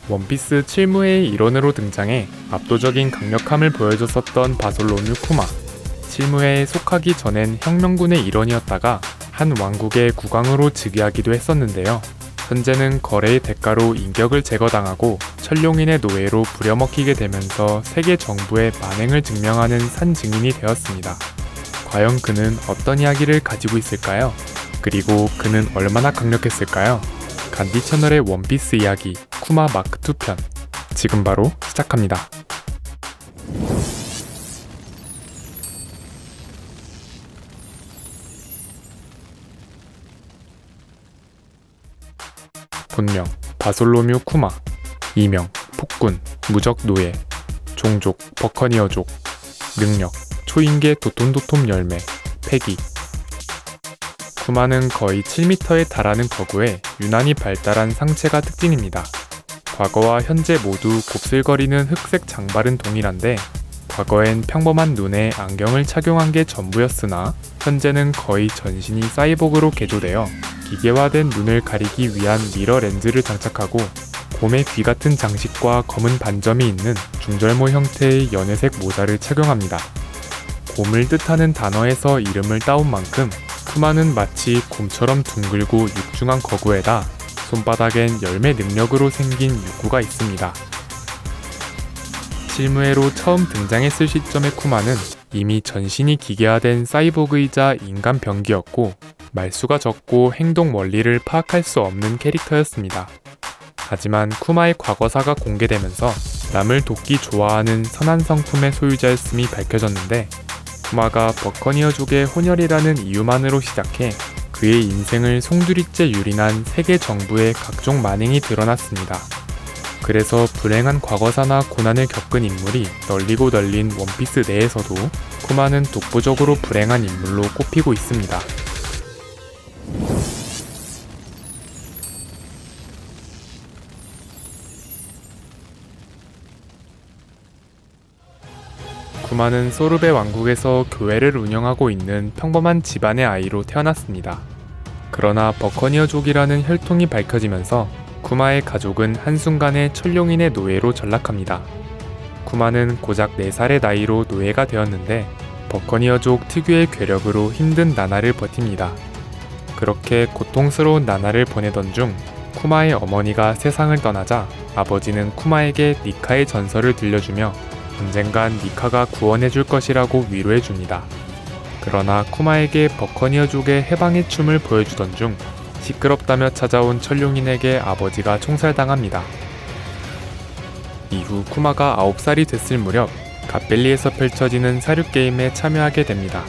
원피스 7무의 일원으로 등장해 압도적인 강력함을 보여줬었던 바솔로뮤 쿠마. 7무에 속하기 전엔 혁명군의 일원이었다가 한 왕국의 국왕으로 즉위하기도 했었는데요. 현재는 거래의 대가로 인격을 제거당하고 천룡인의 노예로 부려먹히게 되면서 세계 정부의 만행을 증명하는 산 증인이 되었습니다. 과연 그는 어떤 이야기를 가지고 있을까요? 그리고 그는 얼마나 강력했을까요? 간디 채널의 원피스 이야기 쿠마 마크 2편 지금 바로 시작합니다. 본명 바솔로뮤 쿠마, 이명 폭군, 무적 노예, 종족 버커니어족, 능력 초인계 도톰도톰 열매, 패기. 쿠마는 거의 7m에 달하는 거구에 유난히 발달한 상체가 특징입니다. 과거와 현재 모두 곱슬거리는 흑색 장발은 동일한데 과거엔 평범한 눈에 안경을 착용한 게 전부였으나 현재는 거의 전신이 사이보그로 개조되어 기계화된 눈을 가리기 위한 미러 렌즈를 장착하고 곰의 귀 같은 장식과 검은 반점이 있는 중절모 형태의 연회색 모자를 착용합니다. 곰을 뜻하는 단어에서 이름을 따온 만큼 쿠마는 마치 곰처럼 둥글고 육중한 거구에다 손바닥엔 열매 능력으로 생긴 육구가 있습니다. 실무회로 처음 등장했을 시점의 쿠마는 이미 전신이 기계화된 사이보그이자 인간 병기였고 말수가 적고 행동 원리를 파악할 수 없는 캐릭터였습니다. 하지만 쿠마의 과거사가 공개되면서 남을 돕기 좋아하는 선한 성품의 소유자였음이 밝혀졌는데 쿠마가 버커니어족의 혼혈이라는 이유만으로 시작해 그의 인생을 송두리째 유린한 세계 정부의 각종 만행이 드러났습니다. 그래서 불행한 과거사나 고난을 겪은 인물이 널리고 널린 원피스 내에서도 쿠마는 독보적으로 불행한 인물로 꼽히고 있습니다. 쿠마는 소르베 왕국에서 교회를 운영하고 있는 평범한 집안의 아이로 태어났습니다. 그러나 버커니어족이라는 혈통이 밝혀지면서 쿠마의 가족은 한순간에 천룡인의 노예로 전락합니다. 쿠마는 고작 4살의 나이로 노예가 되었는데 버커니어족 특유의 괴력으로 힘든 나날을 버팁니다. 그렇게 고통스러운 나날을 보내던 중 쿠마의 어머니가 세상을 떠나자 아버지는 쿠마에게 니카의 전설을 들려주며 언젠간 니카가 구원해줄 것이라고 위로해줍니다. 그러나 쿠마에게 버커니어족의 해방의 춤을 보여주던 중 시끄럽다며 찾아온 천룡인에게 아버지가 총살당합니다. 이후 쿠마가 9살이 됐을 무렵 갓벨리에서 펼쳐지는 사륙게임에 참여하게 됩니다.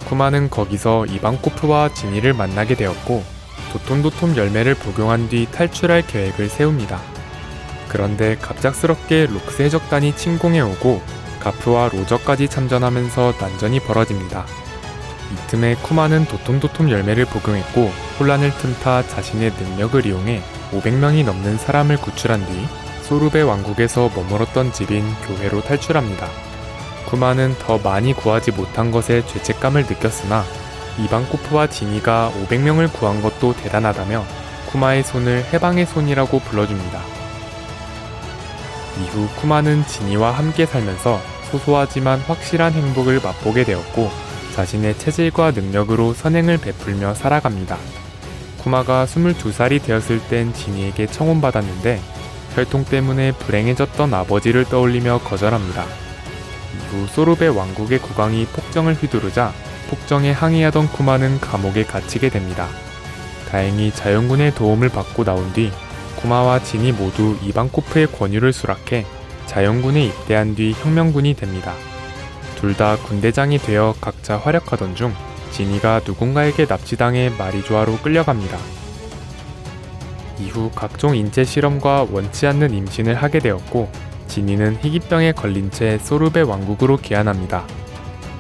쿠마는 거기서 이방코프와 지니를 만나게 되었고 도톰도톰 열매를 복용한 뒤 탈출할 계획을 세웁니다. 그런데 갑작스럽게 록스 해적단이 침공해 오고 가프와 로저까지 참전하면서 난전이 벌어집니다. 이 틈에 쿠마는 도톰도톰 열매를 복용했고 혼란을 틈타 자신의 능력을 이용해 500명이 넘는 사람을 구출한 뒤 소르베 왕국에서 머물었던 집인 교회로 탈출합니다. 쿠마는 더 많이 구하지 못한 것에 죄책감을 느꼈으나 이방코프와 지니가 500명을 구한 것도 대단하다며 쿠마의 손을 해방의 손이라고 불러줍니다. 이후 쿠마는 지니와 함께 살면서 소소하지만 확실한 행복을 맛보게 되었고 자신의 체질과 능력으로 선행을 베풀며 살아갑니다. 쿠마가 22살이 되었을 땐 지니에게 청혼받았는데 혈통 때문에 불행해졌던 아버지를 떠올리며 거절합니다. 이후 소르베 왕국의 국왕이 폭정을 휘두르자 폭정에 항의하던 쿠마는 감옥에 갇히게 됩니다. 다행히 자연군의 도움을 받고 나온 뒤 쿠마와 지니 모두 이방코프의 권유를 수락해 자연군에 입대한 뒤 혁명군이 됩니다. 둘 다 군대장이 되어 각자 활약하던 중 지니가 누군가에게 납치당해 마리조아로 끌려갑니다. 이후 각종 인체 실험과 원치 않는 임신을 하게 되었고 지니는 희귀병에 걸린 채 소르베 왕국으로 귀환합니다.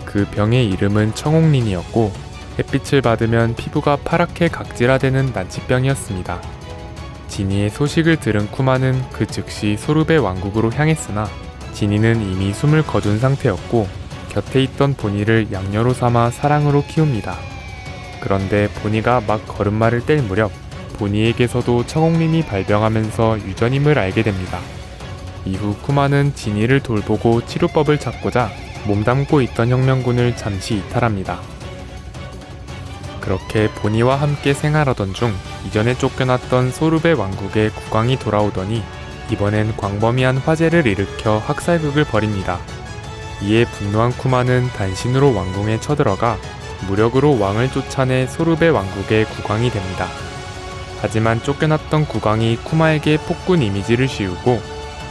그 병의 이름은 청옥린이었고 햇빛을 받으면 피부가 파랗게 각질화되는 난치병이었습니다. 지니의 소식을 들은 쿠마는 그 즉시 소르베 왕국으로 향했으나 지니는 이미 숨을 거둔 상태였고 곁에 있던 보니를 양녀로 삼아 사랑으로 키웁니다. 그런데 보니가 막 걸음마를 뗄 무렵 보니에게서도 처공림이 발병하면서 유전임을 알게 됩니다. 이후 쿠마는 지니를 돌보고 치료법을 찾고자 몸담고 있던 혁명군을 잠시 이탈합니다. 그렇게 보니와 함께 생활하던 중 이전에 쫓겨났던 소르베 왕국의 국왕이 돌아오더니 이번엔 광범위한 화재를 일으켜 학살극을 벌입니다. 이에 분노한 쿠마는 단신으로 왕궁에 쳐들어가 무력으로 왕을 쫓아내 소르베 왕국의 국왕이 됩니다. 하지만 쫓겨났던 국왕이 쿠마에게 폭군 이미지를 씌우고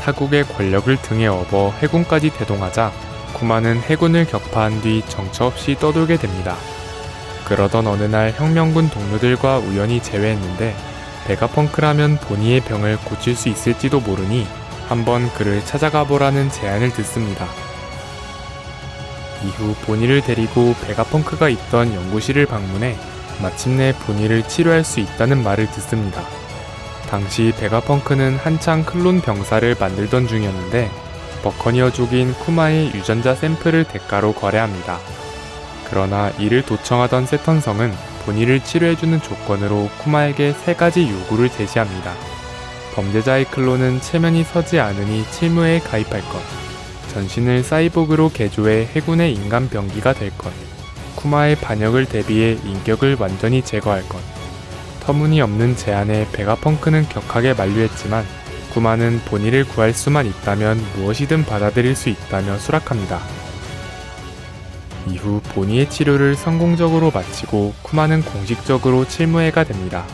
타국의 권력을 등에 업어 해군까지 대동하자 쿠마는 해군을 격파한 뒤 정처 없이 떠돌게 됩니다. 그러던 어느 날 혁명군 동료들과 우연히 재회했는데 베가펑크라면 보니의 병을 고칠 수 있을지도 모르니 한번 그를 찾아가 보라는 제안을 듣습니다. 이후 보니를 데리고 베가펑크가 있던 연구실을 방문해 마침내 보니를 치료할 수 있다는 말을 듣습니다. 당시 베가펑크는 한창 클론 병사를 만들던 중이었는데 버커니어족인 쿠마의 유전자 샘플을 대가로 거래합니다. 그러나 이를 도청하던 세턴성은 보니를 치료해주는 조건으로 쿠마에게 3가지 요구를 제시합니다. 범죄자의 클론은 체면이 서지 않으니 칠무회에 가입할 것, 전신을 사이보그로 개조해 해군의 인간 병기가 될 것, 쿠마의 반역을 대비해 인격을 완전히 제거할 것. 터무니없는 제안에 베가펑크는 격하게 만류했지만 쿠마는 보니를 구할 수만 있다면 무엇이든 받아들일 수 있다며 수락합니다. 이후 보니의 치료를 성공적으로 마치고 쿠마는 공식적으로 칠무회가 됩니다.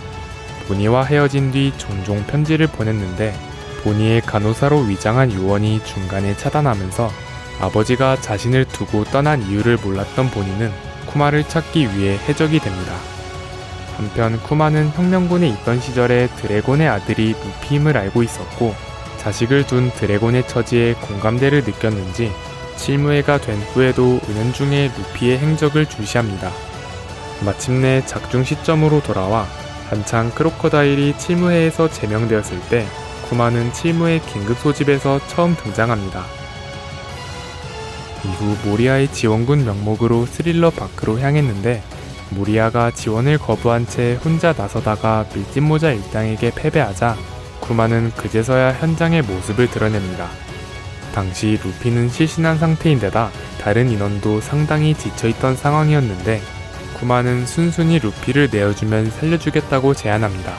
보니와 헤어진 뒤 종종 편지를 보냈는데 보니의 간호사로 위장한 요원이 중간에 차단하면서 아버지가 자신을 두고 떠난 이유를 몰랐던 보니는 쿠마를 찾기 위해 해적이 됩니다. 한편 쿠마는 혁명군에 있던 시절에 드래곤의 아들이 루피임을 알고 있었고 자식을 둔 드래곤의 처지에 공감대를 느꼈는지 칠무회가 된 후에도 은연중에 루피의 행적을 주시합니다. 마침내 작중 시점으로 돌아와 한창 크로커다일이 칠무회에서 제명되었을 때 쿠마는 칠무회 긴급 소집에서 처음 등장합니다. 이후 모리아의 지원군 명목으로 스릴러 바크로 향했는데 모리아가 지원을 거부한 채 혼자 나서다가 밀짚모자 일당에게 패배하자 쿠마는 그제서야 현장의 모습을 드러냅니다. 당시 루피는 실신한 상태인데다 다른 인원도 상당히 지쳐있던 상황이었는데 쿠마는 순순히 루피를 내어주면 살려주겠다고 제안합니다.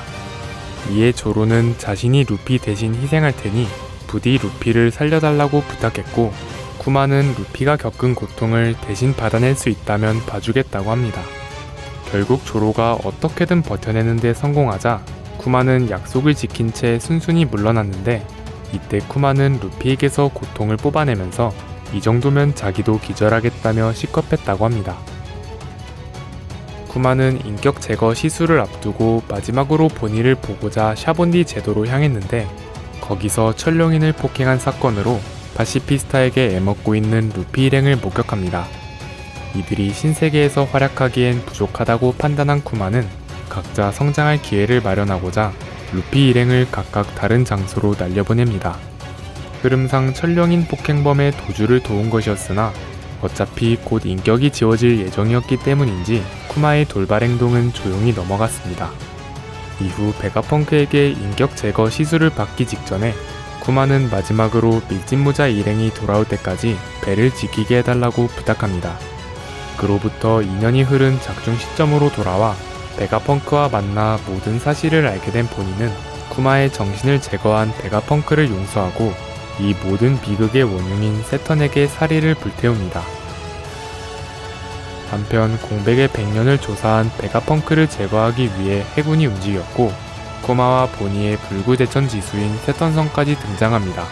이에 조로는 자신이 루피 대신 희생할 테니 부디 루피를 살려달라고 부탁했고 쿠마는 루피가 겪은 고통을 대신 받아낼 수 있다면 봐주겠다고 합니다. 결국 조로가 어떻게든 버텨내는 데 성공하자 쿠마는 약속을 지킨 채 순순히 물러났는데 이때 쿠마는 루피에게서 고통을 뽑아내면서 이 정도면 자기도 기절하겠다며 시겁했다고 합니다. 쿠마는 인격 제거 시술을 앞두고 마지막으로 보니를 보고자 샤본디 제도로 향했는데 거기서 천룡인을 폭행한 사건으로 파시피스타에게 애먹고 있는 루피 일행을 목격합니다. 이들이 신세계에서 활약하기엔 부족하다고 판단한 쿠마는 각자 성장할 기회를 마련하고자 루피 일행을 각각 다른 장소로 날려보냅니다. 흐름상 천령인 폭행범의 도주를 도운 것이었으나 어차피 곧 인격이 지워질 예정이었기 때문인지 쿠마의 돌발 행동은 조용히 넘어갔습니다. 이후 베가펑크에게 인격 제거 시술을 받기 직전에 쿠마는 마지막으로 밀짚모자 일행이 돌아올 때까지 배를 지키게 해달라고 부탁합니다. 그로부터 2년이 흐른 작중 시점으로 돌아와 베가펑크와 만나 모든 사실을 알게 된 보니는 쿠마의 정신을 제거한 베가펑크를 용서하고 이 모든 비극의 원흉인 세턴에게 사리를 불태웁니다. 한편 공백의 100년을 조사한 베가펑크를 제거하기 위해 해군이 움직였고 쿠마와 보니의 불구제천 지수인 세턴성까지 등장합니다.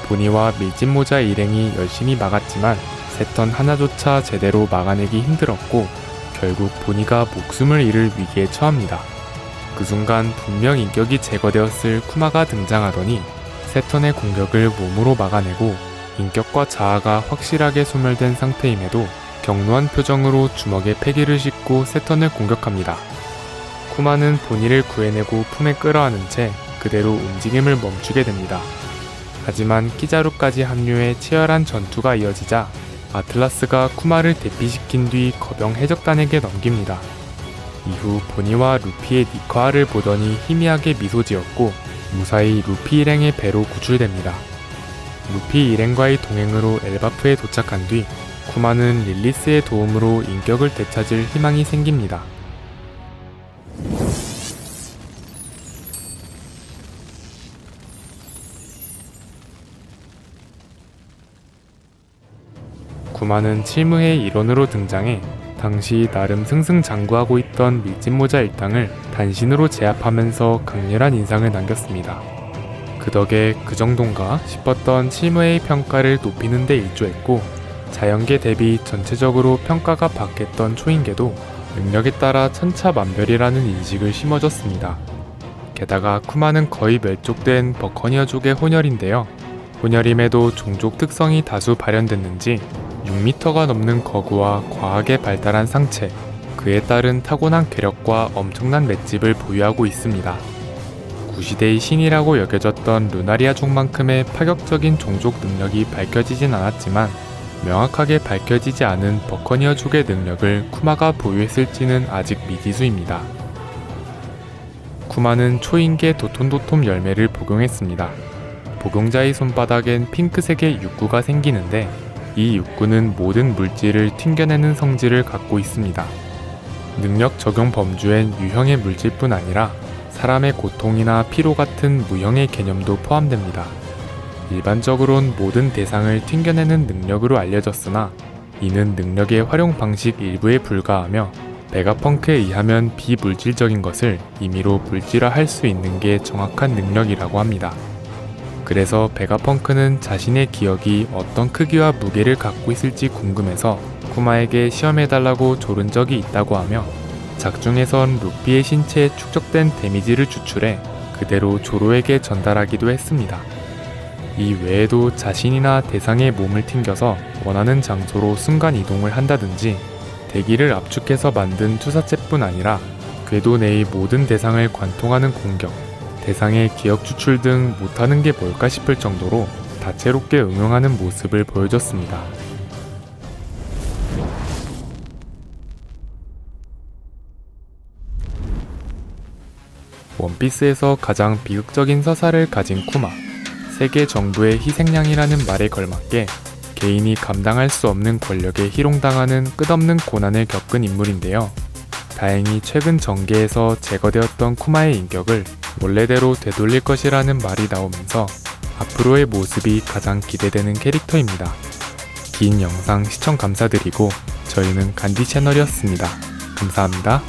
보니와 밀짚모자 일행이 열심히 막았지만 세턴 하나조차 제대로 막아내기 힘들었고 결국 보니가 목숨을 잃을 위기에 처합니다. 그 순간 분명 인격이 제거되었을 쿠마가 등장하더니 세턴의 공격을 몸으로 막아내고 인격과 자아가 확실하게 소멸된 상태임에도 격노한 표정으로 주먹에 패기를 싣고 세턴을 공격합니다. 쿠마는 보니를 구해내고 품에 끌어안은 채 그대로 움직임을 멈추게 됩니다. 하지만 키자루까지 합류해 치열한 전투가 이어지자 아틀라스가 쿠마를 대피시킨 뒤 거병 해적단에게 넘깁니다. 이후 보니와 루피의 니카를 보더니 희미하게 미소 지었고 무사히 루피 일행의 배로 구출됩니다. 루피 일행과의 동행으로 엘바프에 도착한 뒤 쿠마는 릴리스의 도움으로 인격을 되찾을 희망이 생깁니다. 쿠마는 칠무의 일원으로 등장해 당시 나름 승승장구하고 있던 밀짚모자 일당을 단신으로 제압하면서 강렬한 인상을 남겼습니다. 그 덕에 그 정도인가 싶었던 칠무의 평가를 높이는 데 일조했고 자연계 대비 전체적으로 평가가 박했던 초인계도 능력에 따라 천차만별이라는 인식을 심어줬습니다. 게다가 쿠마는 거의 멸족된 버커니어족의 혼혈인데요. 혼혈임에도 종족 특성이 다수 발현됐는지 6m가 넘는 거구와 과하게 발달한 상체, 그에 따른 타고난 괴력과 엄청난 맷집을 보유하고 있습니다. 구시대의 신이라고 여겨졌던 루나리아족만큼의 파격적인 종족 능력이 밝혀지진 않았지만 명확하게 밝혀지지 않은 버커니어족의 능력을 쿠마가 보유했을지는 아직 미지수입니다. 쿠마는 초인계 도톤도톰 열매를 복용했습니다. 복용자의 손바닥엔 핑크색의 육구가 생기는데 이 육구는 모든 물질을 튕겨내는 성질을 갖고 있습니다. 능력 적용 범주엔 유형의 물질뿐 아니라 사람의 고통이나 피로 같은 무형의 개념도 포함됩니다. 일반적으론 모든 대상을 튕겨내는 능력으로 알려졌으나 이는 능력의 활용 방식 일부에 불과하며 베가펑크에 의하면 비물질적인 것을 임의로 물질화할 수 있는 게 정확한 능력이라고 합니다. 그래서 베가펑크는 자신의 기억이 어떤 크기와 무게를 갖고 있을지 궁금해서 쿠마에게 시험해달라고 조른 적이 있다고 하며 작중에선 루피의 신체에 축적된 데미지를 추출해 그대로 조로에게 전달하기도 했습니다. 이 외에도 자신이나 대상의 몸을 튕겨서 원하는 장소로 순간 이동을 한다든지 대기를 압축해서 만든 투사체뿐 아니라 궤도 내의 모든 대상을 관통하는 공격, 대상의 기억 추출 등 못하는 게 뭘까 싶을 정도로 다채롭게 응용하는 모습을 보여줬습니다. 원피스에서 가장 비극적인 서사를 가진 쿠마. 세계 정부의 희생양이라는 말에 걸맞게 개인이 감당할 수 없는 권력에 희롱당하는 끝없는 고난을 겪은 인물인데요. 다행히 최근 전개에서 제거되었던 쿠마의 인격을 원래대로 되돌릴 것이라는 말이 나오면서 앞으로의 모습이 가장 기대되는 캐릭터입니다. 긴 영상 시청 감사드리고 저희는 간디 채널이었습니다. 감사합니다.